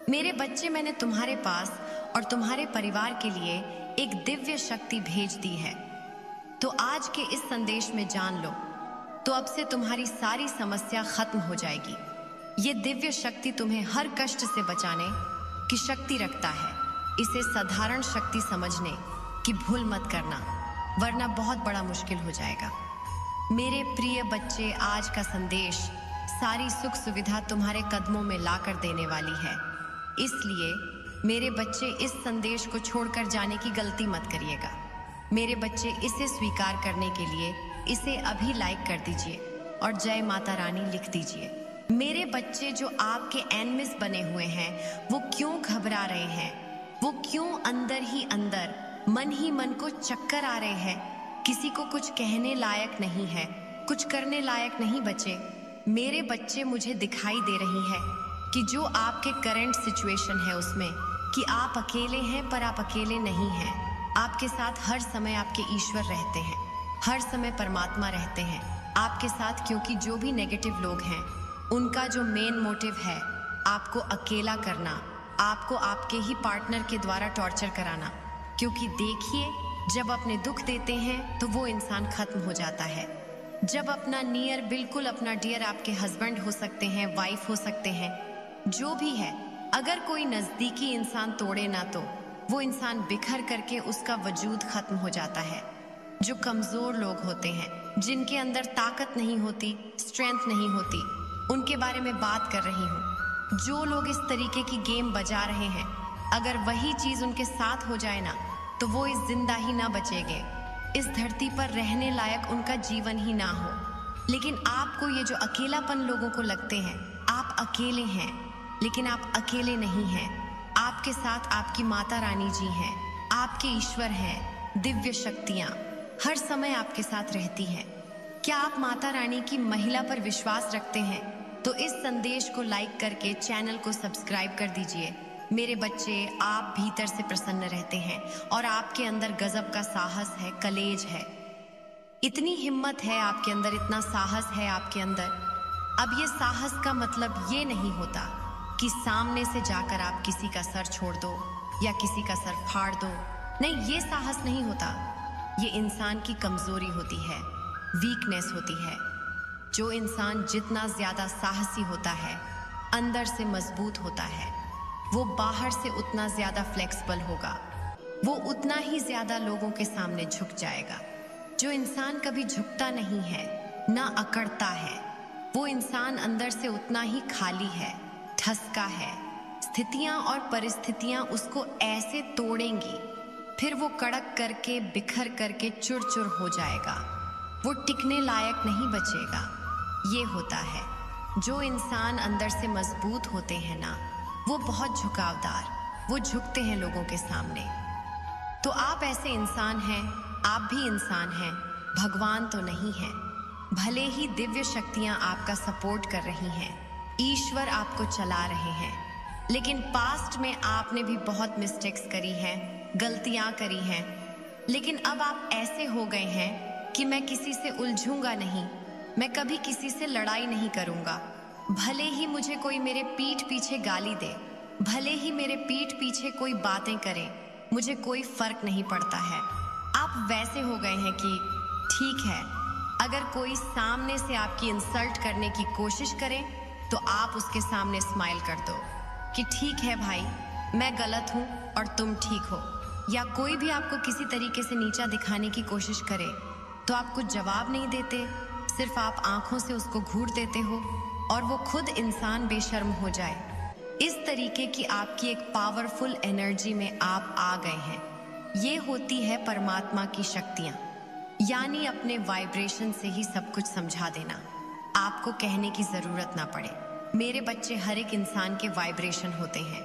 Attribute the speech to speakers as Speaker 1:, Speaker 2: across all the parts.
Speaker 1: मेरे बच्चे, मैंने तुम्हारे पास और तुम्हारे परिवार के लिए एक दिव्य शक्ति भेज दी है। तो आज के इस संदेश में जान लो, तो अब से तुम्हारी सारी समस्या खत्म हो जाएगी। ये दिव्य शक्ति तुम्हें हर कष्ट से बचाने की शक्ति रखता है। इसे साधारण शक्ति समझने की भूल मत करना, वरना बहुत बड़ा मुश्किल हो जाएगा। मेरे प्रिय बच्चे, आज का संदेश सारी सुख सुविधा तुम्हारे कदमों में ला कर देने वाली है। इसलिए मेरे बच्चे, इस संदेश को छोड़कर जाने की गलती मत करिएगा। मेरे बच्चे, इसे स्वीकार करने के लिए इसे अभी लाइक कर दीजिए और जय माता रानी लिख दीजिए। मेरे बच्चे जो आपके एनिमीज बने हुए हैं, वो क्यों घबरा रहे हैं? वो क्यों अंदर ही अंदर मन ही मन को चक्कर आ रहे हैं? किसी को कुछ कहने लायक नहीं है, कुछ करने लायक नहीं बचे। मेरे बच्चे, मुझे दिखाई दे रही है कि जो आपके करंट सिचुएशन है उसमें कि आप अकेले हैं, पर आप अकेले नहीं हैं। आपके साथ हर समय आपके ईश्वर रहते हैं, हर समय परमात्मा रहते हैं आपके साथ। क्योंकि जो भी नेगेटिव लोग हैं, उनका जो मेन मोटिव है आपको अकेला करना, आपको आपके ही पार्टनर के द्वारा टॉर्चर कराना। क्योंकि देखिए, जब अपने दुख देते हैं तो वो इंसान खत्म हो जाता है। जब अपना नियर, बिल्कुल अपना डियर, आपके हस्बैंड हो सकते हैं, वाइफ हो सकते हैं, जो भी है, अगर कोई नज़दीकी इंसान तोड़े ना तो वो इंसान बिखर करके उसका वजूद खत्म हो जाता है। जो कमज़ोर लोग होते हैं, जिनके अंदर ताकत नहीं होती, स्ट्रेंथ नहीं होती, उनके बारे में बात कर रही हूँ। जो लोग इस तरीके की गेम बजा रहे हैं, अगर वही चीज़ उनके साथ हो जाए ना, तो वो इस जिंदा ही ना बचेंगे, इस धरती पर रहने लायक उनका जीवन ही ना हो। लेकिन आपको ये जो अकेलापन लोगों को लगते हैं, आप अकेले हैं, लेकिन आप अकेले नहीं हैं। आपके साथ आपकी माता रानी जी हैं, आपके ईश्वर हैं, दिव्य शक्तियाँ हर समय आपके साथ रहती हैं। क्या आप माता रानी की महिला पर विश्वास रखते हैं? तो इस संदेश को लाइक करके चैनल को सब्सक्राइब कर दीजिए। मेरे बच्चे, आप भीतर से प्रसन्न रहते हैं और आपके अंदर गजब का साहस है, कलेज है, इतनी हिम्मत है आपके अंदर, इतना साहस है आपके अंदर। अब ये साहस का मतलब ये नहीं होता कि सामने से जाकर आप किसी का सर छोड़ दो या किसी का सर फाड़ दो। नहीं, ये साहस नहीं होता। ये इंसान की कमजोरी होती है, वीकनेस होती है। जो इंसान जितना ज्यादा साहसी होता है, अंदर से मजबूत होता है, वो बाहर से उतना ज्यादा फ्लेक्सिबल होगा, वो उतना ही ज्यादा लोगों के सामने झुक जाएगा। जो इंसान कभी झुकता नहीं है, ना अकड़ता है, वो इंसान अंदर से उतना ही खाली है, ठसका है। स्थितियां और परिस्थितियां उसको ऐसे तोड़ेंगी, फिर वो कड़क करके, बिखर करके चुर चुर हो जाएगा, वो टिकने लायक नहीं बचेगा। ये होता है। जो इंसान अंदर से मजबूत होते हैं ना, वो बहुत झुकावदार, वो झुकते हैं लोगों के सामने। तो आप ऐसे इंसान हैं, आप भी इंसान हैं, भगवान तो नहीं है। भले ही दिव्य शक्तियां आपका सपोर्ट कर रही हैं, ईश्वर आपको चला रहे हैं, लेकिन पास्ट में आपने भी बहुत मिस्टेक्स करी हैं, गलतियां करी हैं। लेकिन अब आप ऐसे हो गए हैं कि मैं किसी से उलझूंगा नहीं, मैं कभी किसी से लड़ाई नहीं करूंगा। भले ही मुझे कोई मेरे पीठ पीछे गाली दे, भले ही मेरे पीठ पीछे कोई बातें करे, मुझे कोई फर्क नहीं पड़ता है। आप वैसे हो गए हैं कि ठीक है, अगर कोई सामने से आपकी इंसल्ट करने की कोशिश करे तो आप उसके सामने स्माइल कर दो कि ठीक है भाई, मैं गलत हूं और तुम ठीक हो। या कोई भी आपको किसी तरीके से नीचा दिखाने की कोशिश करे तो आप कुछ जवाब नहीं देते, सिर्फ आप आंखों से उसको घूर देते हो और वो खुद इंसान बेशर्म हो जाए। इस तरीके की आपकी एक पावरफुल एनर्जी में आप आ गए हैं। ये होती है परमात्मा की शक्तियां, यानी अपने वाइब्रेशन से ही सब कुछ समझा देना, आपको कहने की जरूरत ना पड़े। मेरे बच्चे, हर एक इंसान के वाइब्रेशन होते हैं,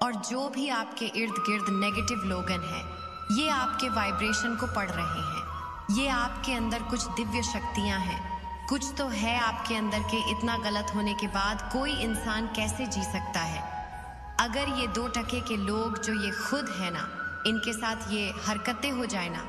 Speaker 1: और जो भी आपके इर्द गिर्द नेगेटिव लोगन हैं, ये आपके वाइब्रेशन को पढ़ रहे हैं। ये आपके अंदर कुछ दिव्य शक्तियां हैं, कुछ तो है आपके अंदर के इतना गलत होने के बाद कोई इंसान कैसे जी सकता है। अगर ये 2 टके के लोग जो ये खुद है ना, इनके साथ ये हरकतें हो जाए ना,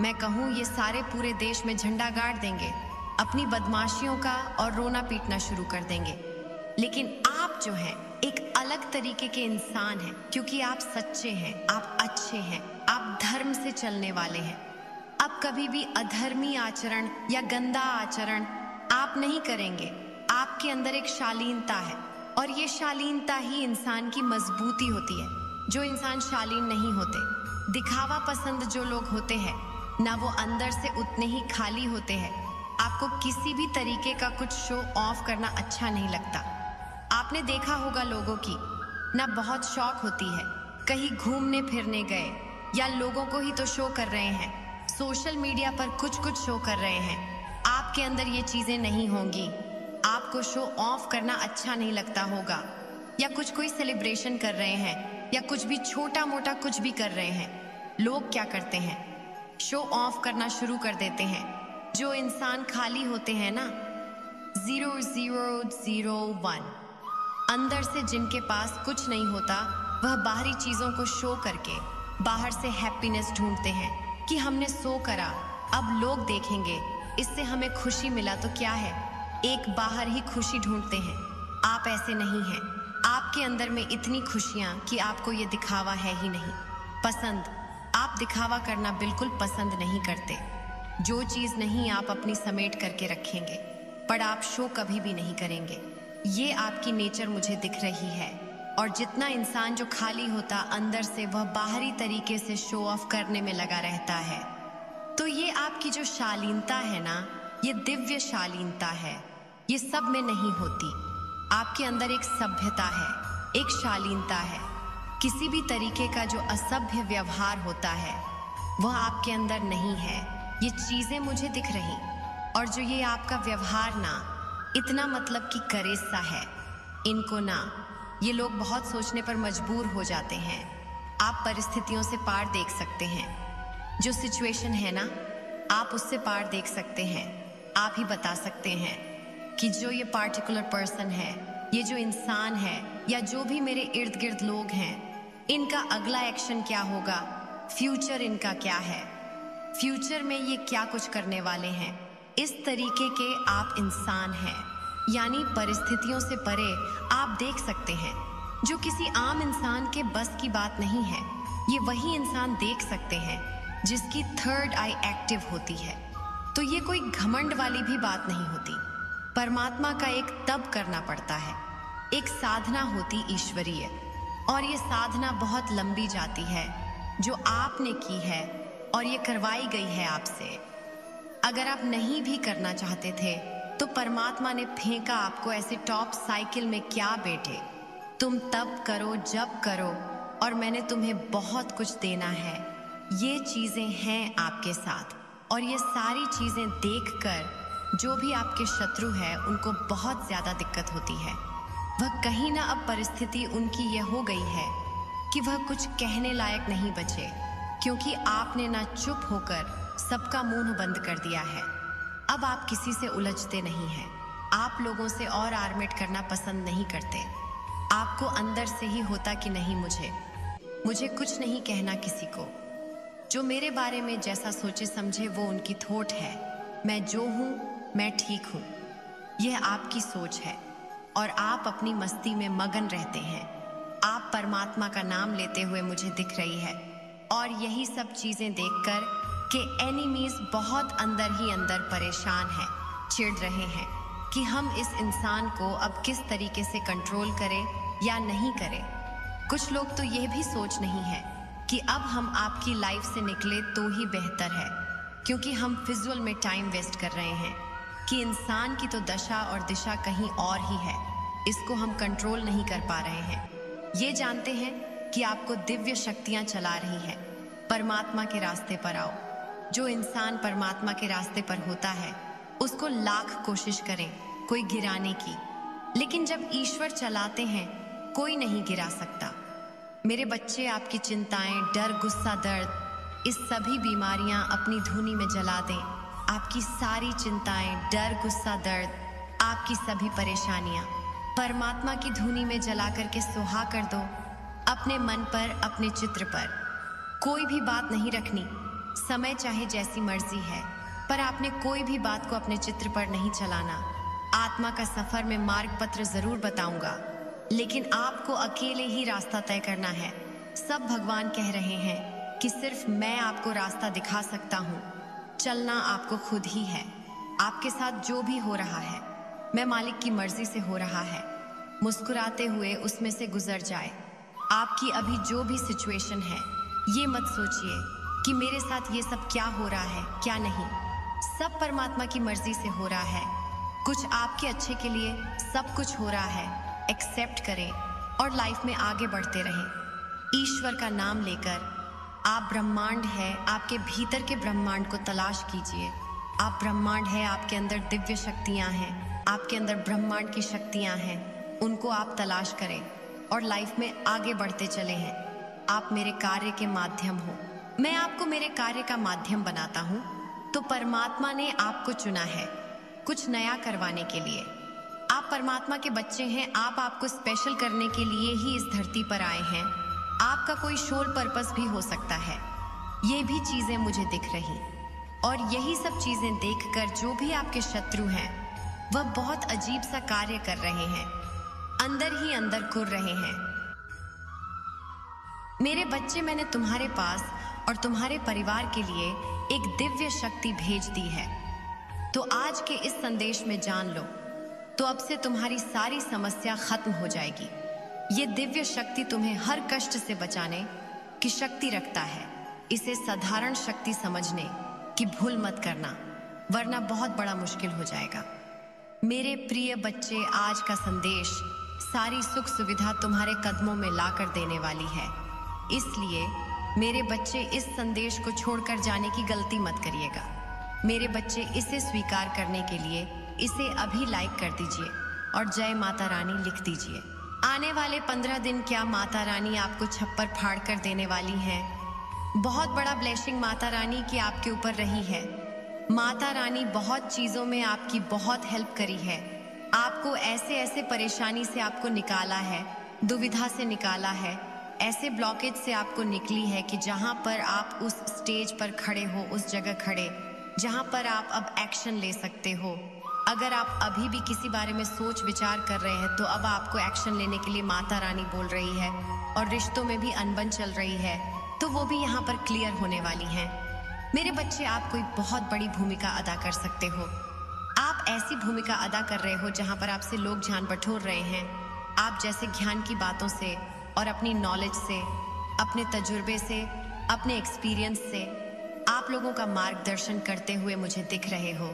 Speaker 1: मैं कहूँ ये सारे पूरे देश में झंडा गाड़ देंगे, अपनी बदमाशियों का, और रोना पीटना शुरू कर देंगे। लेकिन आप जो हैं एक अलग तरीके के इंसान हैं, क्योंकि आप सच्चे हैं, आप अच्छे हैं, आप धर्म से चलने वाले हैं। आप कभी भी अधर्मी आचरण या गंदा आचरण आप नहीं करेंगे। आपके अंदर एक शालीनता है, और ये शालीनता ही इंसान की मजबूती होती है। जो इंसान शालीन नहीं होते, दिखावा पसंद जो लोग होते हैं ना, वो अंदर से उतने ही खाली होते हैं। आपको किसी भी तरीके का कुछ शो ऑफ करना अच्छा नहीं लगता। आपने देखा होगा लोगों की ना बहुत शौक होती है, कहीं घूमने फिरने गए या लोगों को ही तो शो कर रहे हैं, सोशल मीडिया पर कुछ कुछ शो कर रहे हैं। आपके अंदर ये चीजें नहीं होंगी। आपको शो ऑफ करना अच्छा नहीं लगता होगा, या कुछ कोई सेलिब्रेशन कर रहे हैं या कुछ भी छोटा मोटा कुछ भी कर रहे हैं। लोग क्या करते हैं, शो ऑफ करना शुरू कर देते हैं। जो इंसान खाली होते हैं ना, 0001, अंदर से जिनके पास कुछ नहीं होता, वह बाहरी चीजों को शो करके बाहर से हैप्पीनेस ढूंढते हैं कि हमने शो करा, अब लोग देखेंगे, इससे हमें खुशी मिला तो क्या है। एक बाहर ही खुशी ढूंढते हैं। आप ऐसे नहीं हैं। आपके अंदर में इतनी खुशियां कि आपको ये दिखावा है ही नहीं पसंद। आप दिखावा करना बिल्कुल पसंद नहीं करते। जो चीज नहीं आप अपनी समेट करके रखेंगे, पर आप शो कभी भी नहीं करेंगे। ये आपकी नेचर मुझे दिख रही है। और जितना इंसान जो खाली होता अंदर से, वह बाहरी तरीके से शो ऑफ करने में लगा रहता है। तो ये आपकी जो शालीनता है ना, ये दिव्य शालीनता है, ये सब में नहीं होती। आपके अंदर एक सभ्यता है, एक शालीनता है। किसी भी तरीके का जो असभ्य व्यवहार होता है वह आपके अंदर नहीं है। ये चीजें मुझे दिख रही, और जो ये आपका व्यवहार ना इतना मतलब कि करेज सा है, इनको ना ये लोग बहुत सोचने पर मजबूर हो जाते हैं। आप परिस्थितियों से पार देख सकते हैं। जो सिचुएशन है ना, आप उससे पार देख सकते हैं। आप ही बता सकते हैं कि जो ये पार्टिकुलर पर्सन है, ये जो इंसान है, या जो भी मेरे इर्द गिर्द लोग हैं, इनका अगला एक्शन क्या होगा, फ्यूचर इनका क्या है, फ्यूचर में ये क्या कुछ करने वाले हैं। इस तरीके के आप इंसान हैं, यानी परिस्थितियों से परे आप देख सकते हैं। जो किसी आम इंसान के बस की बात नहीं है, ये वही इंसान देख सकते हैं जिसकी थर्ड आई एक्टिव होती है। तो ये कोई घमंड वाली भी बात नहीं होती। परमात्मा का एक तप करना पड़ता है, एक साधना होती ईश्वरीय, और ये साधना बहुत लंबी जाती है जो आपने की है और ये करवाई गई है आपसे। अगर आप नहीं भी करना चाहते थे तो परमात्मा ने फेंका आपको ऐसे टॉप साइकिल में, क्या बेटे तुम तब करो जब करो, और मैंने तुम्हें बहुत कुछ देना है। ये चीजें हैं आपके साथ, और ये सारी चीजें देखकर जो भी आपके शत्रु है उनको बहुत ज्यादा दिक्कत होती है। वह कहीं ना अब परिस्थिति उनकी यह हो गई है कि वह कुछ कहने लायक नहीं बचे, क्योंकि आपने ना चुप होकर सबका मुंह बंद कर दिया है। अब आप किसी से उलझते नहीं हैं। आप लोगों से और आर्मेट करना पसंद नहीं करते। आपको अंदर से ही होता कि नहीं, मुझे कुछ नहीं कहना किसी को। जो मेरे बारे में जैसा सोचे समझे वो उनकी थोट है। मैं जो हूं मैं ठीक हूं। यह आपकी सोच है, और आप अपनी मस्ती में मगन रहते हैं। आप परमात्मा का नाम लेते हुए मुझे दिख रही है, और यही सब चीजें देखकर कि एनिमीज बहुत अंदर ही अंदर परेशान हैं, चिढ़ रहे हैं कि हम इस इंसान को अब किस तरीके से कंट्रोल करें या नहीं करें। कुछ लोग तो यह भी सोच नहीं है कि अब हम आपकी लाइफ से निकले तो ही बेहतर है, क्योंकि हम फिजूल में टाइम वेस्ट कर रहे हैं कि इंसान की तो दशा और दिशा कहीं और ही है। इसको हम कंट्रोल नहीं कर पा रहे हैं। ये जानते हैं कि आपको दिव्य शक्तियां चला रही हैं। परमात्मा के रास्ते पर आओ। जो इंसान परमात्मा के रास्ते पर होता है उसको लाख कोशिश करें कोई गिराने की, लेकिन जब ईश्वर चलाते हैं कोई नहीं गिरा सकता। मेरे बच्चे, आपकी चिंताएं, डर, गुस्सा, दर्द, इस सभी बीमारियां अपनी धुनी में जला दें। आपकी सारी चिंताएं, डर, गुस्सा, दर्द, आपकी सभी परेशानियां परमात्मा की धुनी में जला करके सुहा कर दो। अपने मन पर, अपने चित्र पर कोई भी बात नहीं रखनी। समय चाहे जैसी मर्जी है, पर आपने कोई भी बात को अपने चित्र पर नहीं चलाना। आत्मा का सफर में मार्ग पत्र जरूर बताऊंगा, लेकिन आपको अकेले ही रास्ता तय करना है। सब भगवान कह रहे हैं कि सिर्फ मैं आपको रास्ता दिखा सकता हूँ। चलना आपको खुद ही है। आपके साथ जो भी हो रहा है, मैं मालिक की मर्जी से हो रहा है। मुस्कुराते हुए उसमें से गुजर जाए। आपकी अभी जो भी सिचुएशन है, ये मत सोचिए कि मेरे साथ ये सब क्या हो रहा है, क्या नहीं। सब परमात्मा की मर्जी से हो रहा है। कुछ आपके अच्छे के लिए सब कुछ हो रहा है। एक्सेप्ट करें और लाइफ में आगे बढ़ते रहें। ईश्वर का नाम लेकर आप ब्रह्मांड है, आपके भीतर के ब्रह्मांड को तलाश कीजिए। आप ब्रह्मांड है, आपके अंदर दिव्य शक्तियां हैं, आपके अंदर ब्रह्मांड की शक्तियां हैं। उनको आप तलाश करें और लाइफ में आगे बढ़ते चले हैं। आप मेरे कार्य के माध्यम हो। मैं आपको मेरे कार्य का माध्यम बनाता हूँ। तो परमात्मा ने आपको चुना है कुछ नया करवाने के लिए। आप परमात्मा के बच्चे हैं। आप आपको स्पेशल करने के लिए ही इस धरती पर आए हैं। आपका कोई सोल पर्पस भी हो सकता है। ये भी चीजें मुझे दिख रही, और यही सब चीजें देखकर जो भी आपके शत्रु हैं, वह बहुत अजीब सा कार्य कर रहे हैं, अंदर ही अंदर कुर रहे हैं। मेरे बच्चे, मैंने तुम्हारे पास और तुम्हारे परिवार के लिए एक दिव्य शक्ति भेज दी है। तो आज के इस संदेश में जान लो, तो अब से तुम्हारी सारी समस्या खत्म हो जाएगी। ये दिव्य शक्ति तुम्हें हर कष्ट से बचाने की शक्ति रखता है। इसे साधारण शक्ति समझने की भूल मत करना, वरना बहुत बड़ा मुश्किल हो जाएगा। मेरे प्रिय बच्चे, आज का संदेश सारी सुख सुविधा तुम्हारे कदमों में ला कर देने वाली है। इसलिए मेरे बच्चे, इस संदेश को छोड़कर जाने की गलती मत करिएगा। मेरे बच्चे, इसे स्वीकार करने के लिए इसे अभी लाइक कर दीजिए और जय माता रानी लिख दीजिए। आने वाले 15 दिन क्या माता रानी आपको छप्पर फाड़ कर देने वाली है। बहुत बड़ा ब्लेसिंग माता रानी की आपके ऊपर रही है। माता रानी बहुत चीजों में आपकी बहुत हेल्प करी है। आपको ऐसे ऐसे परेशानी से आपको निकाला है, दुविधा से निकाला है, ऐसे ब्लॉकेज से आपको निकली है कि जहां पर आप उस स्टेज पर खड़े हो, उस जगह खड़े जहां पर आप अब एक्शन ले सकते हो। अगर आप अभी भी किसी बारे में सोच विचार कर रहे हैं, तो अब आपको एक्शन लेने के लिए माता रानी बोल रही है। और रिश्तों में भी अनबन चल रही है, तो वो भी यहाँ पर क्लियर होने वाली हैं। मेरे बच्चे, आप कोई बहुत बड़ी भूमिका अदा कर सकते हो। आप ऐसी भूमिका अदा कर रहे हो जहाँ पर आपसे लोग ध्यान बटोर रहे हैं। आप जैसे ज्ञान की बातों से और अपनी नॉलेज से, अपने तजुर्बे से, अपने एक्सपीरियंस से आप लोगों का मार्गदर्शन करते हुए मुझे दिख रहे हो,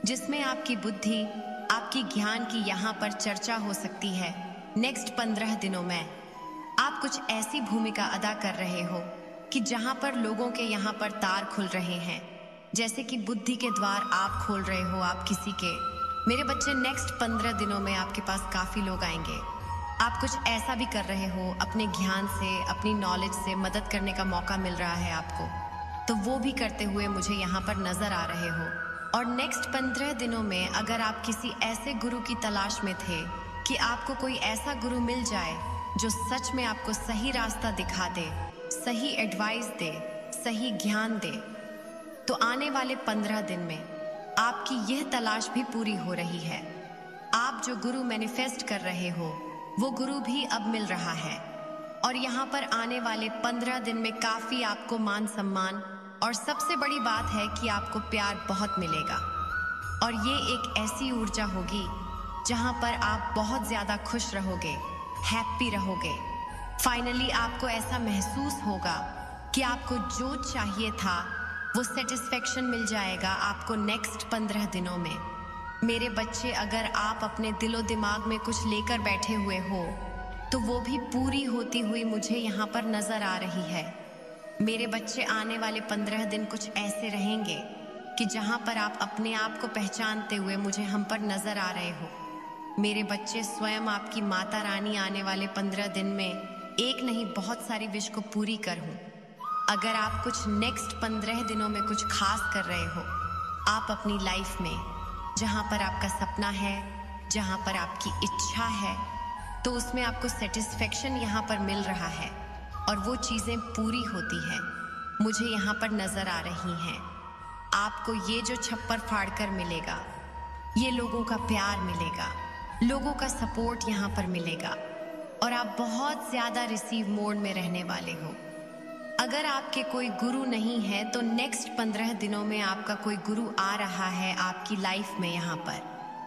Speaker 1: जिसमें आपकी बुद्धि, आपकी ज्ञान की यहाँ पर चर्चा हो सकती है। नेक्स्ट 15 दिनों में आप कुछ ऐसी भूमिका अदा कर रहे हो कि जहाँ पर लोगों के यहाँ पर तार खुल रहे हैं, जैसे कि बुद्धि के द्वार आप खोल रहे हो आप किसी के। मेरे बच्चे, नेक्स्ट 15 दिनों में आपके पास काफ़ी लोग आएंगे। आप कुछ ऐसा भी कर रहे हो, अपने ज्ञान से, अपनी नॉलेज से मदद करने का मौका मिल रहा है आपको, तो वो भी करते हुए मुझे यहाँ पर नजर आ रहे हो। और नेक्स्ट 15 दिनों में अगर आप किसी ऐसे गुरु की तलाश में थे कि आपको कोई ऐसा गुरु मिल जाए जो सच में आपको सही रास्ता दिखा दे, सही एडवाइस दे, सही ज्ञान दे, तो आने वाले 15 दिन में आपकी यह तलाश भी पूरी हो रही है। आप जो गुरु मैनिफेस्ट कर रहे हो, वो गुरु भी अब मिल रहा है। और यहाँ पर आने वाले 15 दिन में काफ़ी आपको मान सम्मान, और सबसे बड़ी बात है कि आपको प्यार बहुत मिलेगा। और ये एक ऐसी ऊर्जा होगी जहाँ पर आप बहुत ज़्यादा खुश रहोगे, हैप्पी रहोगे। फाइनली आपको ऐसा महसूस होगा कि आपको जो चाहिए था वो सेटिस्फेक्शन मिल जाएगा आपको नेक्स्ट 15 दिनों में। मेरे बच्चे, अगर आप अपने दिलो दिमाग में कुछ लेकर बैठे हुए हो, तो वो भी पूरी होती हुई मुझे यहाँ पर नजर आ रही है। मेरे बच्चे, आने वाले 15 दिन कुछ ऐसे रहेंगे कि जहाँ पर आप अपने आप को पहचानते हुए मुझे हम पर नजर आ रहे हो। मेरे बच्चे, स्वयं आपकी माता रानी आने वाले 15 दिन में एक नहीं बहुत सारी विश को पूरी कर हूँ। अगर आप कुछ नेक्स्ट 15 दिनों में कुछ खास कर रहे हो, आप अपनी लाइफ में जहाँ पर आपका सपना है, जहाँ पर आपकी इच्छा है, तो उसमें आपको सेटिस्फेक्शन यहाँ पर मिल रहा है और वो चीज़ें पूरी होती हैं, मुझे यहाँ पर नज़र आ रही हैं। आपको ये जो छप्पर फाड़ कर मिलेगा, ये लोगों का प्यार मिलेगा, लोगों का सपोर्ट यहाँ पर मिलेगा और आप बहुत ज्यादा रिसीव मोड में रहने वाले हो। अगर आपके कोई गुरु नहीं है तो नेक्स्ट 15 दिनों में आपका कोई गुरु आ रहा है आपकी लाइफ में यहाँ पर,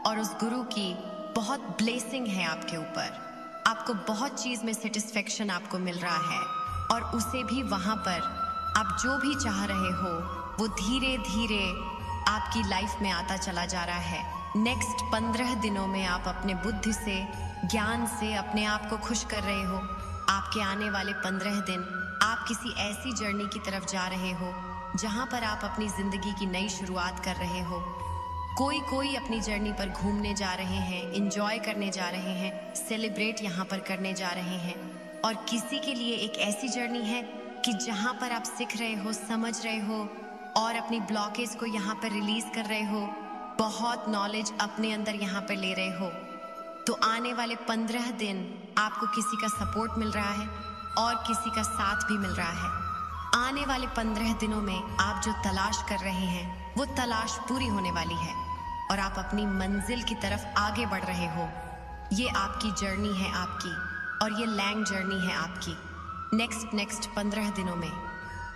Speaker 1: और उस गुरु की बहुत ब्लेसिंग है आपके ऊपर। आपको बहुत चीज में सेटिस्फेक्शन आपको मिल रहा है और उसे भी वहां पर आप जो भी चाह रहे हो वो धीरे धीरे आपकी लाइफ में आता चला जा रहा है। नेक्स्ट 15 दिनों में आप अपने बुद्धि से, ज्ञान से अपने आप को खुश कर रहे हो। आपके आने वाले 15 दिन आप किसी ऐसी जर्नी की तरफ जा रहे हो जहां पर आप अपनी जिंदगी की नई शुरुआत कर रहे हो। कोई अपनी जर्नी पर घूमने जा रहे हैं, एंजॉय करने जा रहे हैं, सेलिब्रेट यहाँ पर करने जा रहे हैं, और किसी के लिए एक ऐसी जर्नी है कि जहाँ पर आप सीख रहे हो, समझ रहे हो और अपनी ब्लॉकेज को यहाँ पर रिलीज कर रहे हो, बहुत नॉलेज अपने अंदर यहाँ पर ले रहे हो। तो आने वाले 15 दिन आपको किसी का सपोर्ट मिल रहा है और किसी का साथ भी मिल रहा है। आने वाले 15 दिनों में आप जो तलाश कर रहे हैं वो तलाश पूरी होने वाली है और आप अपनी मंजिल की तरफ आगे बढ़ रहे हो। ये आपकी जर्नी है आपकी, और ये लैंग जर्नी है आपकी। नेक्स्ट 15 दिनों में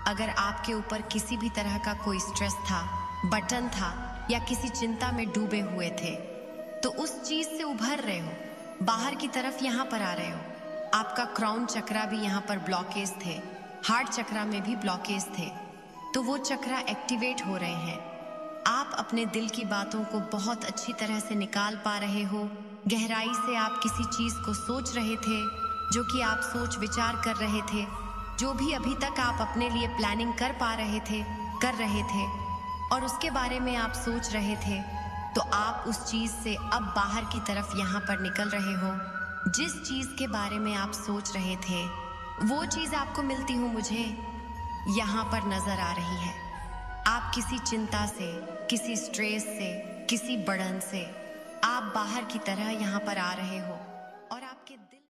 Speaker 1: अगर आपके ऊपर किसी भी तरह का कोई स्ट्रेस था, बटन था या किसी चिंता में डूबे हुए थे, तो उस चीज से उभर रहे हो, बाहर की तरफ यहाँ पर आ रहे हो। आपका क्राउन चक्रा भी यहाँ पर ब्लॉकेज थे, हार्ट चक्रा में भी ब्लॉकेज थे, तो वो चक्रा एक्टिवेट हो रहे हैं। आप अपने दिल की बातों को बहुत अच्छी तरह से निकाल पा रहे हो। गहराई से आप किसी चीज को सोच रहे थे, जो कि आप सोच विचार कर रहे थे, जो भी अभी तक आप अपने लिए प्लानिंग कर रहे थे और उसके बारे में आप सोच रहे थे, तो आप उस चीज से अब बाहर की तरफ यहाँ पर निकल रहे हो। जिस चीज के बारे में आप सोच रहे थे वो चीज आपको मिलती हुई मुझे यहाँ पर नजर आ रही है। आप किसी चिंता से, किसी स्ट्रेस से, किसी बर्डन से आप बाहर की तरह यहाँ पर आ रहे हो।